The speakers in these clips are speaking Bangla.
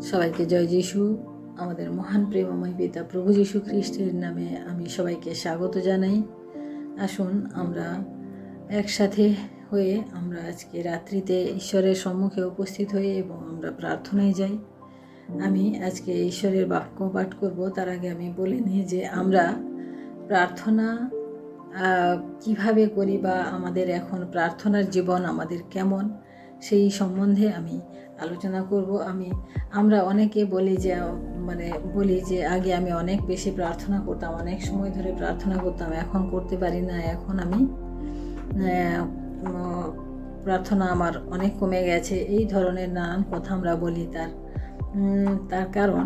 সবাইকে জয় যিশু। আমাদের মহান প্রেমময় পিতা প্রভু যিশু খ্রিস্টের নামে আমি সবাইকে স্বাগত জানাই। আসুন আমরা একসাথে হয়ে আমরা আজকে রাত্রিতে ঈশ্বরের সম্মুখে উপস্থিত হই এবং আমরা প্রার্থনায় যাই। আমি আজকে ঈশ্বরের বাক্য পাঠ করব। তার আগে আমি বলে নিই যে আমরা প্রার্থনা কিভাবে করি বা আমাদের এখন প্রার্থনার জীবন আমাদের কেমন, সেই সম্বন্ধে আমি আলোচনা করব। আমরা অনেকে বলি যে আগে আমি অনেক বেশি প্রার্থনা করতাম, অনেক সময় ধরে প্রার্থনা করতাম, এখন করতে পারি না, এখন আমি প্রার্থনা আমার অনেক কমে গেছে। এই ধরনের নানান কথা আমরা বলি। তার কারণ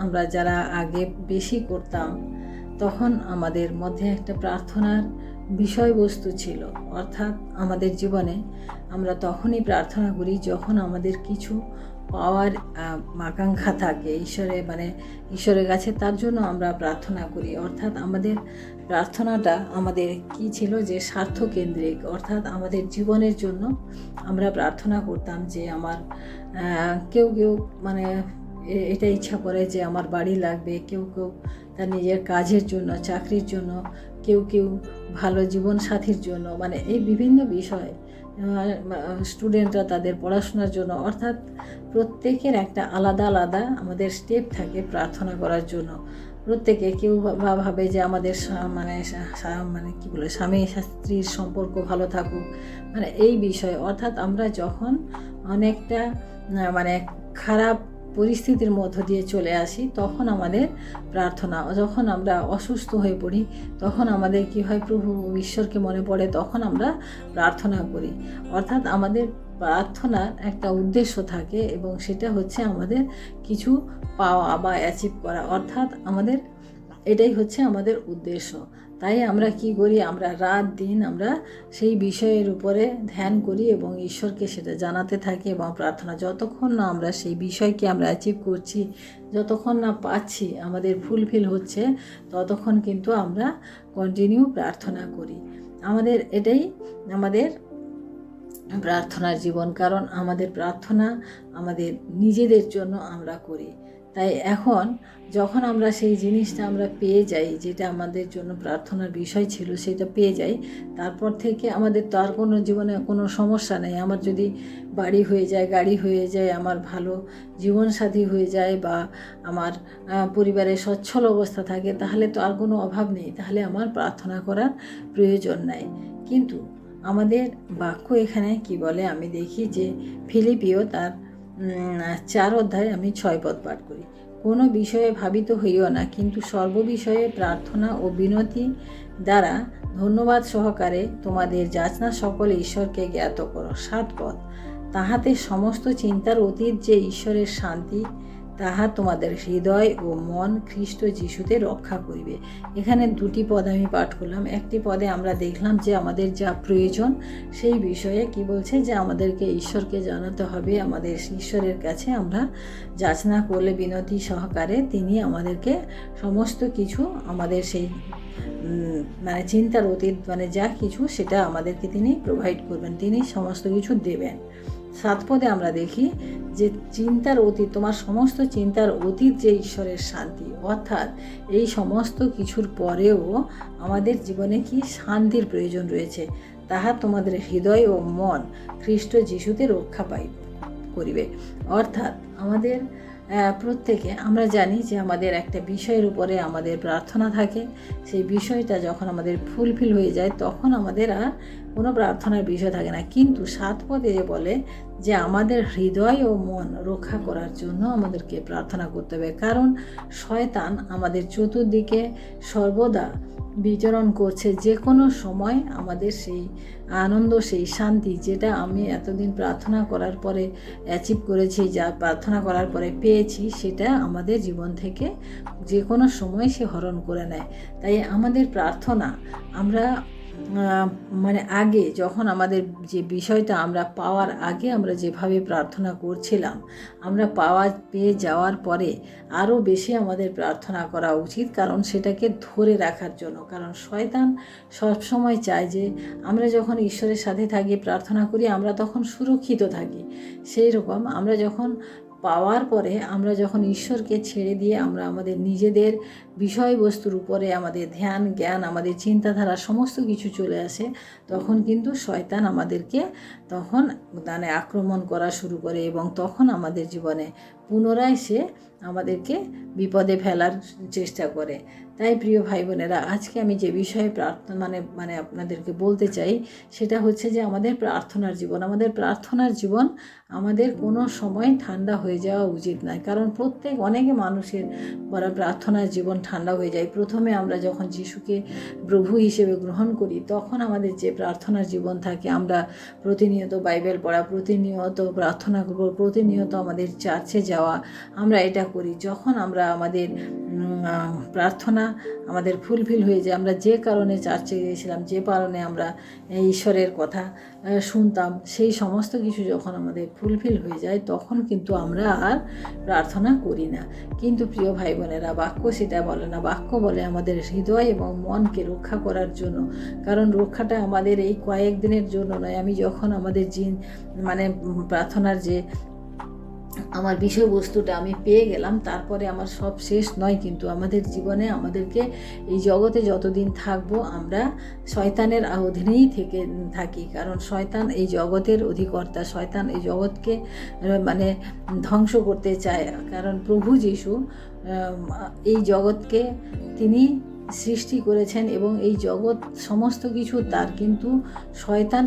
আমরা যারা আগে বেশি করতাম তখন আমাদের মধ্যে একটা প্রার্থনার বিষয়বস্তু ছিল। অর্থাৎ আমাদের জীবনে আমরা তখনই প্রার্থনা করি যখন আমাদের কিছু পাওয়ার আকাঙ্ক্ষা থাকে ঈশ্বরের কাছে, তার জন্য আমরা প্রার্থনা করি। অর্থাৎ আমাদের প্রার্থনাটা আমাদের কি ছিল, যে স্বার্থকেন্দ্রিক। অর্থাৎ আমাদের জীবনের জন্য আমরা প্রার্থনা করতাম যে আমার কেউ এটা ইচ্ছা করে যে আমার বাড়ি লাগবে, কেউ তার নিজের কাজের জন্য, চাকরির জন্য, কেউ ভালো জীবনসাথীর জন্য, এই বিভিন্ন বিষয়, স্টুডেন্টরা তাদের পড়াশোনার জন্য। অর্থাৎ প্রত্যেকের একটা আলাদা আলাদা আমাদের স্টেপ থাকে প্রার্থনা করার জন্য। প্রত্যেকে কেউ ভাবে যে আমাদের স্বামী স্ত্রীর সম্পর্ক ভালো থাকুক, এই বিষয়। অর্থাৎ আমরা যখন অনেকটা খারাপ পরিস্থিতির মধ্য দিয়ে চলে আসি, তখন আমাদের প্রার্থনা, যখন আমরা অসুস্থ হয়ে পড়ি তখন আমাদের কি হয়, প্রভু ঈশ্বরকে মনে পড়ে, তখন আমরা প্রার্থনা করি। অর্থাৎ আমাদের প্রার্থনার একটা উদ্দেশ্য থাকে এবং সেটা হচ্ছে আমাদের কিছু পাওয়া বা অ্যাচিভ করা। অর্থাৎ এটাই হচ্ছে আমাদের উদ্দেশ্য। তাই আমরা কি করি, আমরা রাত দিন আমরা সেই বিষয়ের উপরে ধ্যান করি এবং ঈশ্বরকে সেটা জানাতে থাকি এবং প্রার্থনা, যতক্ষণ না আমরা সেই বিষয়কে আমরা অ্যাচিভ করছি, যতক্ষণ না পাচ্ছি, আমাদের ফুলফিল হচ্ছে, ততক্ষণ কিন্তু আমরা কন্টিনিউ প্রার্থনা করি। এটাই আমাদের প্রার্থনার জীবন। কারণ আমাদের প্রার্থনা আমাদের নিজেদের জন্য আমরা করি। তাই এখন যখন আমরা সেই জিনিসটা আমরা পেয়ে যাই, যেটা আমাদের জন্য প্রার্থনার বিষয় ছিল, সেটা পেয়ে যাই, তারপর থেকে আমাদের তো আর কোনো জীবনে কোনো সমস্যা নেই। আমার যদি বাড়ি হয়ে যায়, গাড়ি হয়ে যায়, আমার ভালো জীবনসাথী হয়ে যায়, বা আমার পরিবারে সচ্ছল অবস্থা থাকে, তাহলে তো আর কোনো অভাব নেই, তাহলে আমার প্রার্থনা করার প্রয়োজন নাই। কিন্তু আমাদের বাক্য এখানে কি বলে আমি দেখি যে ফিলিপিও তার 4 অধ্যায় আমি 6 পদ পাঠ করি। কোনো বিষয়ে ভাবিত হইও না, কিন্তু সর্ববিষয়ে প্রার্থনা ও বিনতি দ্বারা ধন্যবাদ সহকারে তোমাদের যাচনা সকলে ঈশ্বরকে জ্ঞাত করো। 7 পদ, তাহাতে সমস্ত চিন্তার অতীত যে ঈশ্বরের শান্তি, তাহা তোমাদের হৃদয় ও মন খ্রিস্ট যিশুতে রক্ষা করিবে। এখানে 2টি পদ আমি পাঠ করলাম। একটি পদে আমরা দেখলাম যে আমাদের যা প্রয়োজন সেই বিষয়ে কি বলছে, যে আমাদেরকে ঈশ্বরকে জানাতে হবে। আমাদের ঈশ্বরের কাছে আমরা যাচনা করলে বিনতি সহকারে তিনি আমাদেরকে সমস্ত কিছু, আমাদের সেই চিন্তার অতীত যা কিছু, সেটা আমাদেরকে তিনি প্রোভাইড করবেন, তিনি সমস্ত কিছু দেবেন। 7 পদে আমরা দেখি যে চিন্তার অতীত, তোমার সমস্ত চিন্তার অতীত যে ঈশ্বরের শান্তি। অর্থাৎ এই সমস্ত কিছুর পরেও আমাদের জীবনে কি শান্তির প্রয়োজন রয়েছে, তাহা তোমাদের হৃদয় ও মন খ্রিস্ট যিশুতে রক্ষা করিবে। অর্থাৎ আমাদের প্রত্যেকে আমরা জানি যে আমাদের একটা বিষয়ের উপরে আমাদের প্রার্থনা থাকে। সেই বিষয়টা যখন আমাদের ফুলফিল হয়ে যায়, তখন আমাদের আর কোনো প্রার্থনার বিষয় থাকে না। কিন্তু 7 পদে বলে যে আমাদের হৃদয় ও মন রক্ষা করার জন্য আমাদেরকে প্রার্থনা করতে হবে। কারণ শয়তান আমাদের চতুর্দিকে সর্বদা বিচরণ করছে। যে কোনো সময় আমাদের সেই আনন্দ, সেই শান্তি, যেটা আমি এতদিন প্রার্থনা করার পরে অ্যাচিভ করেছি, যা প্রার্থনা করার পরে পেয়েছি, সেটা আমাদের জীবন থেকে যে কোনো সময় সে হরণ করে নেয়। তাই আমাদের প্রার্থনা আমরা মানে আগে যখন আমাদের যে বিষয়টা আমরা পাওয়ার আগে আমরা যেভাবে প্রার্থনা করছিলাম, আমরা পেয়ে যাওয়ার পরে আরও বেশি আমাদের প্রার্থনা করা উচিত, কারণ সেটাকে ধরে রাখার জন্য। কারণ শয়তান সবসময় চায় যে আমরা যখন ঈশ্বরের সাথে থাকি, প্রার্থনা করি, আমরা তখন সুরক্ষিত থাকি। সেই রকম আমরা যখন পাওয়ার পরে আমরা যখন ঈশ্বরকে ছেড়ে দিয়ে আমরা আমাদের নিজেদের বিষয়বস্তুর উপরে আমাদের ধ্যান জ্ঞান, আমাদের চিন্তাধারা সমস্ত কিছু চলে আসে, তখন কিন্তু শয়তান আমাদেরকে তখন মানে আক্রমণ করা শুরু করে, এবং তখন আমাদের জীবনে পুনরায় সে আমাদেরকে বিপদে ফেলার চেষ্টা করে। তাই প্রিয় ভাই বোনেরা, আজকে আমি যে বিষয়ে মানে আপনাদেরকে বলতে চাই, সেটা হচ্ছে যে আমাদের প্রার্থনার জীবন। আমাদের প্রার্থনার জীবন আমাদের কোনো সময় ঠান্ডা হয়ে যাওয়া উচিত নয়। কারণ অনেকে মানুষের প্রার্থনার জীবন ঠান্ডা হয়ে যায়। প্রথমে আমরা যখন যিশুকে প্রভু হিসেবে গ্রহণ করি, তখন আমাদের যে প্রার্থনার জীবন থাকে, আমরা প্রতিনিয়ত বাইবেল পড়া, প্রতিনিয়ত প্রার্থনা করব, প্রতিনিয়ত আমাদের চার্চে যাওয়া, আমরা এটা করি। যখন আমরা আমাদের প্রার্থনা আমাদের ফুলফিল হয়ে যায়, আমরা যে কারণে চার্চে গিয়েছিলাম, যে কারণে আমরা ঈশ্বরের কথা শুনতাম, সেই সমস্ত কিছু যখন আমাদের ফুলফিল হয়ে যায়, তখন কিন্তু আমরা আর প্রার্থনা করি না। কিন্তু প্রিয় ভাই বোনেরা, বাক্য সেটা বলে না। বাক্য বলে আমাদের হৃদয় এবং মনকে রক্ষা করার জন্য। কারণ রক্ষাটা আমাদের এই কয়েকদিনের জন্য নয়। আমি যখন আমাদের মানে প্রার্থনার যে আমার বিষয়বস্তুটা আমি পেয়ে গেলাম, তারপরে আমার সব শেষ নয়। কিন্তু আমাদের জীবনে আমাদেরকে এই জগতে যতদিন থাকবো, আমরা শয়তানের অধীনেই থাকি। কারণ শয়তান এই জগতের অধিকর্তা, শয়তান এই জগৎকে মানে ধ্বংস করতে চায়। কারণ প্রভু যিশু এই জগৎকে তিনি সৃষ্টি করেছেন, এবং এই জগৎ সমস্ত কিছু তার, কিন্তু শয়তান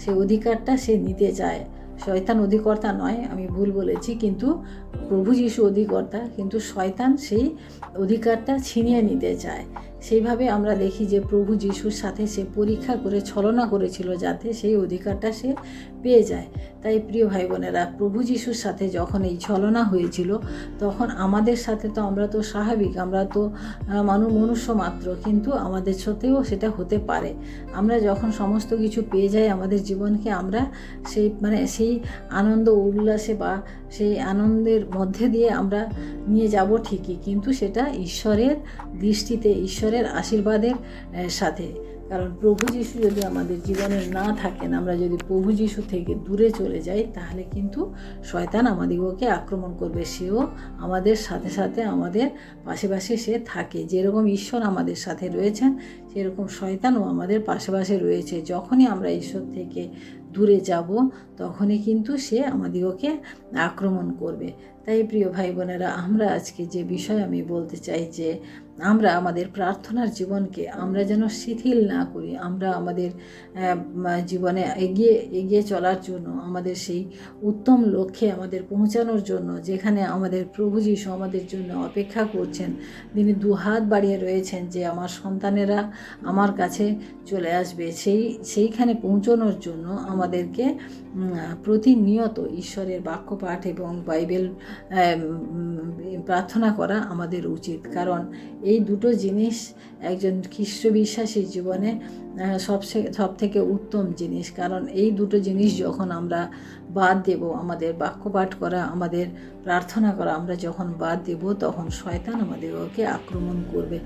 সেই অধিকারটা সে নিতে চায়। শয়তান অধিকর্তা নয়, আমি ভুল বলেছি, কিন্তু প্রভু যিশু অধিকর্তা, কিন্তু শয়তান সেই অধিকারটা ছিনিয়ে নিতে চায়। সেইভাবে আমরা দেখি যে প্রভু যিশুর সাথে সে পরীক্ষা করে ছলনা করেছিল, যাতে সেই অধিকারটা সে পেয়ে যায়। তাই প্রিয় ভাই বোনেরা, প্রভু যিশুর সাথে যখন এই ছলনা হয়েছিল, তখন আমাদের সাথে তো আমরা তো স্বাভাবিক, আমরা তো মনুষ্য মাত্র, কিন্তু আমাদের সাথেও সেটা হতে পারে। আমরা যখন সমস্ত কিছু পেয়ে যাই আমাদের জীবনকে, আমরা সেই আনন্দ উল্লাসে বা সেই আনন্দের মধ্যে দিয়ে আমরা নিয়ে যাব ঠিকই, কিন্তু সেটা ঈশ্বরের দৃষ্টিতে, ঈশ্বরের আশীর্বাদের সাথে। কারণ প্রভু যিশু যদি আমাদের জীবনে না থাকেন, আমরা যদি প্রভু যিশু থেকে দূরে চলে যাই, তাহলে কিন্তু শয়তান আমাদিগকে আক্রমণ করবে। সেও আমাদের সাথে সাথে আমাদের পাশে সে থাকে। যেরকম ঈশ্বর আমাদের সাথে রয়েছেন, সেরকম শয়তানও আমাদের পাশে রয়েছে। যখনই আমরা ঈশ্বর থেকে দূরে যাব, তখনই কিন্তু সে আমাদিগকে আক্রমণ করবে। তাই প্রিয় ভাই বোনেরা, আমরা আজকে যে বিষয় আমি বলতে চাই, যে আমরা আমাদের প্রার্থনার জীবনকে আমরা যেন শিথিল না করি। আমরা আমাদের জীবনে এগিয়ে চলার জন্য, আমাদের সেই উত্তম লক্ষ্যে আমাদের পৌঁছানোর জন্য, যেখানে আমাদের প্রভু যিশু আমাদের জন্য অপেক্ষা করছেন, তিনি দুহাত বাড়িয়ে রয়েছেন যে আমার সন্তানেরা আমার কাছে চলে আসবে। সেইখানে পৌঁছানোর জন্য আমাদেরকে প্রতিনিয়ত ঈশ্বরের বাক্য পাঠ এবং বাইবেল প্রার্থনা করা আমাদের উচিত। কারণ এই দুটো জিনিস একজন খ্রিস্ট বিশ্বাসীর জীবনে সব থেকে উত্তম জিনিস। কারণ এই দুটো জিনিস যখন আমরা বাদ দেব, আমাদের বাক্য পাঠ করা, আমাদের প্রার্থনা করা আমরা যখন বাদ দেব, তখন শয়তান আমাদেরকে আক্রমণ করবে।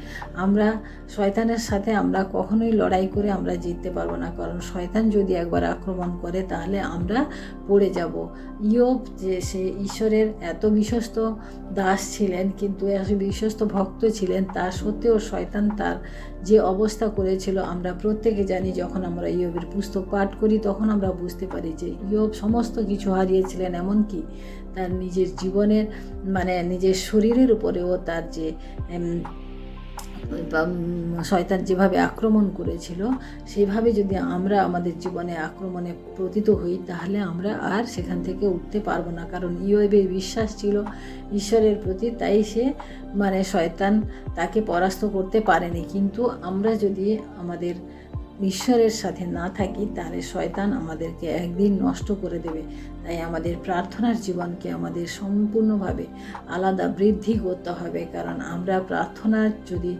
আমরা শয়তানের সাথে আমরা কখনোই লড়াই করে আমরা জিততে পারবো না। কারণ শয়তান যদি একবার আক্রমণ করে, তাহলে আমরা পড়ে যাব। ইয়োব যে সে ঈশ্বরের এত বিশ্বস্ত দাস ছিলেন, কিন্তু বিশ্বস্ত ভক্ত ছিলেন, তা সত্ত্বেও শয়তান তার যে অবস্থা করেছিল আমরা প্রত্যেকে জানি। যখন আমরা ইয়োবের পুস্তক পাঠ করি, তখন আমরা বুঝতে পারি যে ইয়োব সমস্ত কিছু হারিয়েছিলেন, এমনকি তার নিজের জীবনের নিজের শরীরের উপরেও তার যে শয়তান যেভাবে আক্রমণ করেছিল, সেভাবে যদি আমরা আমাদের জীবনে আক্রমণে পতিত হই, তাহলে আমরা আর সেখান থেকে উঠতে পারবো না। কারণ ইয়োবের বিশ্বাস ছিল ঈশ্বরের প্রতি, তাই সে শয়তান তাকে পরাস্ত করতে পারেনি। কিন্তু আমরা যদি আমাদের ঈশ্বরের সাথে না থাকি, তাহলে শয়তান আমাদেরকে একদিন নষ্ট করে দেবে। তাই আমাদের প্রার্থনার জীবনকে আমাদের সম্পূর্ণভাবে আলাদা বৃদ্ধি করতে হবে, কারণ আমরা প্রার্থনার যদি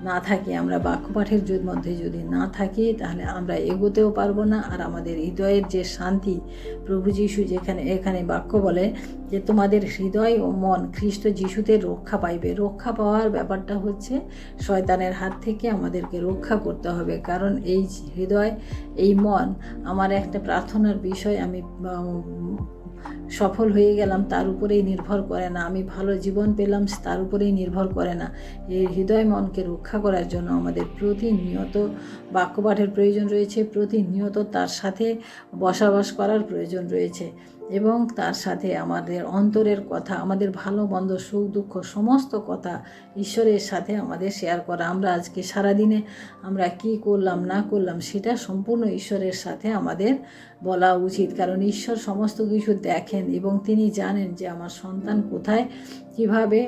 না থাকি, আমরা বাক্যপাঠের মধ্যে যদি না থাকি, তাহলে আমরা এগোতেও পারবো না। আর আমাদের হৃদয়ের যে শান্তি, প্রভু যীশু এখানে বাক্য বলে যে তোমাদের হৃদয় ও মন খ্রিস্ট যীশুতে রক্ষা পাইবে। রক্ষা পাওয়ার ব্যাপারটা হচ্ছে শয়তানের হাত থেকে আমাদেরকে রক্ষা করতে হবে, কারণ এই হৃদয়, এই মন আমার একটা প্রার্থনার বিষয়, আমি সফল হয়ে গেলাম তার উপরেই নির্ভর করে না, আমি ভালো জীবন পেলাম তার উপরেই নির্ভর করে না। এই হৃদয় মনকে রক্ষা করার জন্য আমাদের প্রতিনিয়ত বাক্যপাঠের প্রয়োজন রয়েছে, প্রতিনিয়ত তার সাথে বসবাস করার প্রয়োজন রয়েছে, এবং তার সাথে আমাদের অন্তরের কথা, আমাদের ভালো মন্দ, সুখ দুঃখ সমস্ত কথা ঈশ্বরের সাথে আমাদের শেয়ার করা। আমরা আজকে সারাদিনে আমরা কি করলাম না করলাম সেটা সম্পূর্ণ ঈশ্বরের সাথে আমাদের বলা উচিত, কারণ ঈশ্বর সমস্ত কিছু দেখেন এবং তিনি জানেন যে আমার সন্তান কোথায় কিভাবে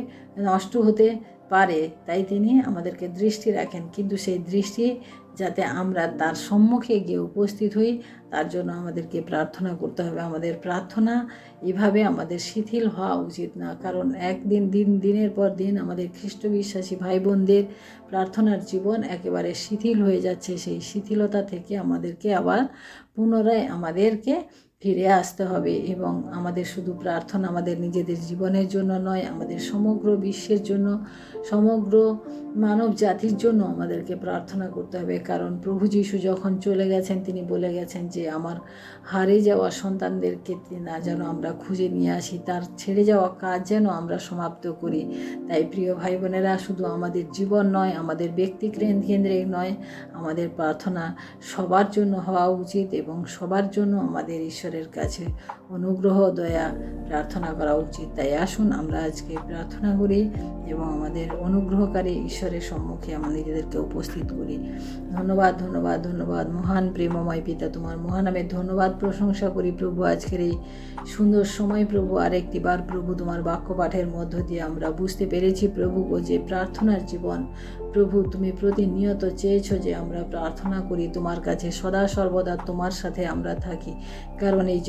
নষ্ট হতে পারে, তাই তিনি আমাদেরকে দৃষ্টি রাখেন। কিন্তু সেই দৃষ্টি যাতে আমরা তার সম্মুখে গিয়ে উপস্থিত হই, তার জন্য আমাদেরকে প্রার্থনা করতে হবে। আমাদের প্রার্থনা এভাবে আমাদের শিথিল হওয়া উচিত না, কারণ দিনের পর দিন আমাদের খ্রিস্ট বিশ্বাসী ভাই বোনদের প্রার্থনার জীবন একেবারে শিথিল হয়ে যাচ্ছে। সেই শিথিলতা থেকে আমাদেরকে আবার পুনরায় আমাদেরকে ফিরে আসতে হবে, এবং আমাদের শুধু প্রার্থনা আমাদের নিজেদের জীবনের জন্য নয়, আমাদের সমগ্র বিশ্বের জন্য, সমগ্র মানব জাতির জন্য আমাদেরকে প্রার্থনা করতে হবে। কারণ প্রভু যীশু যখন চলে গেছেন, তিনি বলে গেছেন যে আমার হারিয়ে যাওয়া সন্তানদেরকে না যেন আমরা খুঁজে নিয়ে আসি, তার ছেড়ে যাওয়া কাজ যেন আমরা সমাপ্ত করি। তাই প্রিয় ভাই বোনেরা, শুধু আমাদের জীবন নয়, আমাদের ব্যক্তি কেন্দ্রিক নয়, আমাদের প্রার্থনা সবার জন্য হওয়া উচিত, এবং সবার জন্য আমাদের ঈশ্বরের কাছে অনুগ্রহ দয়া প্রার্থনা করা উচিত। তাই আসুন আমরা আজকে প্রার্থনা করি এবং আমাদের অনুগ্রহকারী ঈশ্বরের সম্মুখে আমরা নিজেদেরকে উপস্থিত করি। ধন্যবাদ, ধন্যবাদ, ধন্যবাদ মহান প্রেমময় পিতা, তোমার মহানামের ধন্যবাদ প্রশংসা করি প্রভু। আজকের এই সুন্দর সময় প্রভু, আরেকটি বার প্রভু তোমার বাক্য পাঠের মধ্য দিয়ে আমরা বুঝতে পেরেছি প্রভু যে প্রার্থনার জীবন প্রভু তুমি প্রতিনিয়ত চেয়েছো যে আমরা প্রার্থনা করি তোমার কাছে, সদা সর্বদা তোমার সাথে আমরা থাকি। কারণ এই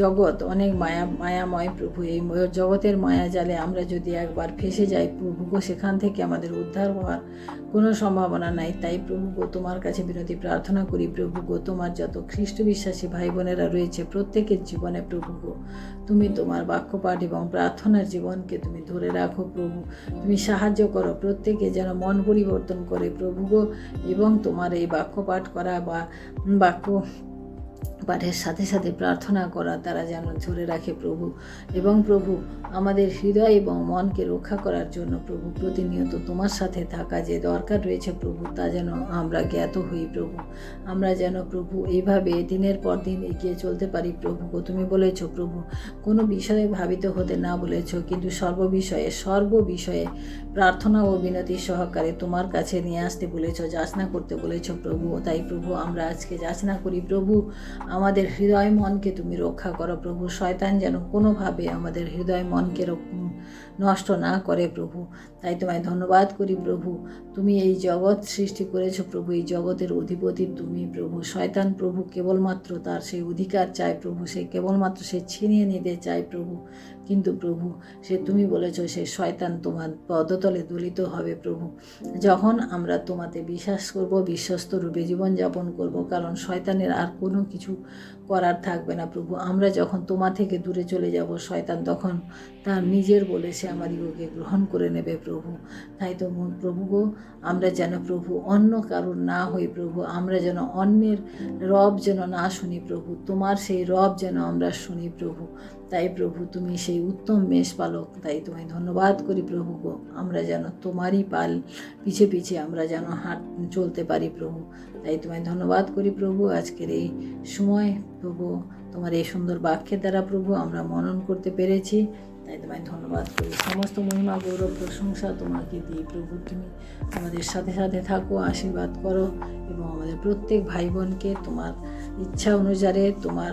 জগৎ অনেক মায়াময় প্রভু, এই জগতের মায়া জালে আমরা যদি একবার ফেসে যাই প্রভু, সেখান থেকে আমাদের উদ্ধার হওয়ার কোনো সম্ভাবনা নাই। তাই প্রভু তোমার কাছে বিনতি প্রার্থনা করি প্রভু, তোমার যত খ্রিস্ট বিশ্বাসী ভাই বোনেরা রয়েছে প্রত্যেকের জীবনে প্রভু তুমি তোমার বাক্যপাঠ এবং প্রার্থনার জীবনকে তুমি ধরে রাখো প্রভু, তুমি সাহায্য করো প্রত্যেকে যেন মন পরিবর্তন করে প্রভু এবং তোমার এই বাক্যপাঠ করা বা বাক্য পাঠের সাথে সাথে প্রার্থনা করা তারা যেন ধরে রাখে প্রভু। এবং প্রভু আমাদের হৃদয় এবং মনকে রক্ষা করার জন্য প্রভু প্রতিনিয়ত তোমার সাথে থাকা যে দরকার রয়েছে প্রভু, তা যেন আমরা জ্ঞাত হই প্রভু। আমরা যেন প্রভু এইভাবে দিনের পর দিন এগিয়ে চলতে পারি প্রভু। তুমি বলেছ প্রভু কোনো বিষয়ে ভাবিত হতে না বলেছ, কিন্তু সর্ববিষয়ে প্রার্থনা ও বিনতি সহকারে তোমার কাছে নিয়ে আসতে বলেছ, যাচনা করতে বলেছ প্রভু। তাই প্রভু আমরা আজকে যাচনা করি প্রভু, আমাদের হৃদয় মনকে তুমি রক্ষা করো প্রভু। শয়তান যেন কোনোভাবে আমাদের হৃদয় মনকে নষ্ট না করে প্রভু। তাই তোমায় ধন্যবাদ করি প্রভু, তুমি এই জগৎ সৃষ্টি করেছো প্রভু, এই জগতের অধিপতি তুমি প্রভু। শয়তান প্রভু কেবলমাত্র তার সেই অধিকার চায় প্রভু, সে কেবলমাত্র সে ছিনিয়ে নিতে চায় প্রভু। কিন্তু প্রভু তুমি বলেছো সে শয়তান তোমার পদতলে দলিত হবে প্রভু, যখন আমরা তোমাতে বিশ্বাস করব, বিশ্বস্ত রূপে জীবনযাপন করব। কারণ শয়তানের আর কোনো কিছু করার থাকবে না প্রভু। আমরা যখন তোমার থেকে দূরে চলে যাব, শয়তান তখন তার নিজের বলে সে আমাদিগকে গ্রহণ করে নেবে প্রভু। তাই তো প্রভু আমরা যেন প্রভু অন্য কারণ না হই প্রভু, আমরা যেন অন্যের রব যেন না শুনি প্রভু, তোমার সেই রব যেন আমরা শুনি প্রভু। তাই প্রভু তুমি সেই উত্তম মেষপালক, তাই তোমায় ধন্যবাদ করি প্রভু আমরা যেন তোমারই পাল পিছে পিছে আমরা যেন চলতে পারি প্রভু। তাই তোমায় ধন্যবাদ করি প্রভু আজকের এই সময় প্রভু, তোমার এই সুন্দর বাক্যের দ্বারা প্রভু আমরা মনন করতে পেরেছি। তাই তোমায় ধন্যবাদ করি, সমস্ত মহিমা গৌরব প্রশংসা তোমাকে দিই প্রভু। তুমি আমাদের সাথে সাথে থাকো, আশীর্বাদ করো এবং আমাদের প্রত্যেক ভাই বোনকে তোমার ইচ্ছা অনুসারে, তোমার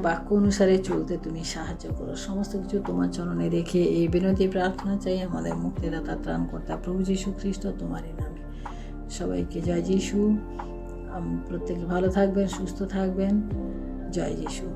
বাক্য অনুসারে চলতে তুমি সাহায্য করো। সমস্ত কিছু তোমার চরণে রেখে এই বিনতি প্রার্থনা চাই আমাদের মুক্তিদাতা ত্রাণকর্তা প্রভু যীশু খ্রিস্ট তোমারই নামে। সবাইকে জয় যীশু। প্রত্যেকে ভালো থাকবেন, সুস্থ থাকবেন। জয় যীশু।